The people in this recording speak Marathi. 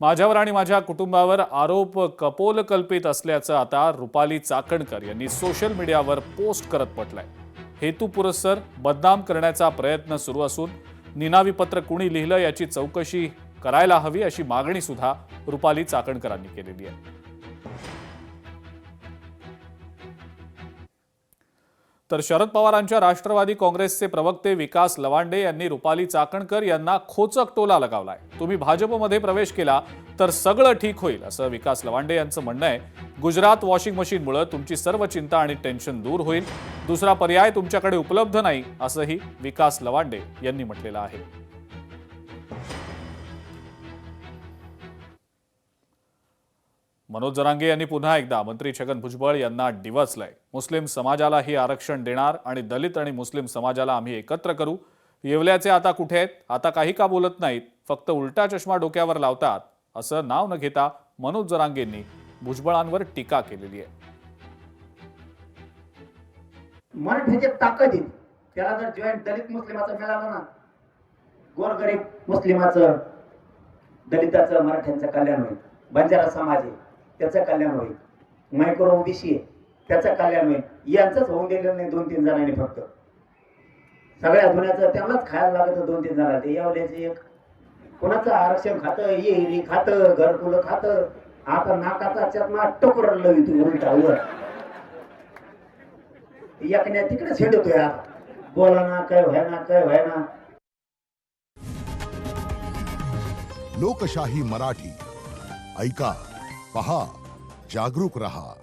माझ्यावर आणि माझ्या कुटुंबावर आरोप कपोलकल्पित असल्याचं आता रुपाली चाकणकर यांनी सोशल मीडियावर पोस्ट करत म्हटलंय। हेतुपुरस्सर बदनाम करण्याचा प्रयत्न सुरू असून निनावी पत्र कुणी लिहिलं याची चौकशी करायला हवी अशी मागणी सुद्धा रुपाली चाकणकरांनी केलेली आहे। तर शरद पवारांच्या राष्ट्रवादी काँग्रेसचे प्रवक्ते विकास लवांडे यांनी रुपाली चाकणकर यांना खोचक टोला लगावलाय। तुम्ही भाजपमध्ये प्रवेश केला तर सगळं ठीक होईल असं विकास लवांडे यांचं म्हणणं आहे। गुजरात वॉशिंग मशीनमुळे तुमची सर्व चिंता आणि टेन्शन दूर होईल, दुसरा पर्याय तुमच्याकडे उपलब्ध नाही असंही विकास लवांडे यांनी म्हटलेलं आहे। मनोज जरांगे यांनी पुन्हा एकदा मंत्री छगन भुजबळ यांना डिवचलंय। मुस्लिम समाजालाही आरक्षण देणार आणि दलित आणि मुस्लिम समाजाला आम्ही एकत्र करू। येवल्याचे आता कुठे आहेत, आता काही का बोलत नाहीत, फक्त उलटा चष्मा डोक्यावर लावतात असं नाव न घेता मनोज जरांगेंनी भुजबळांवर टीका केलेली आहे। मराठीची ताकद आहे, त्याला जर जॉईंट दलित मुस्लिमाचं मिळालं ना, गोरगरीब मुस्लिमाचं, दलिताचं, मराठ्यांचं कल्याण होईल। बंजारा समाज आहे त्याचं कल्याण होईल, मायक्रो ओबीसी आहे त्याचं कल्याण होईल। यांचंच होऊन दिलेलं नाही 2-3 जणांनी, फक्त सगळ्या दुनियाचं त्यांनाच खायला लागत 2-3 जणांना। ते येवल्याचे एक कोणाचं आरक्षण खातं, येरी खातं, घरकुलं खातं, आता नाकाचा चष्मा टोकर लवितो उलटा वर एकण्या तिकडे छेडतोय। आता बोला ना, काय व्हायना काय व्हायना। लोकशाही मराठी ऐका, पहा, जागरूक रहा।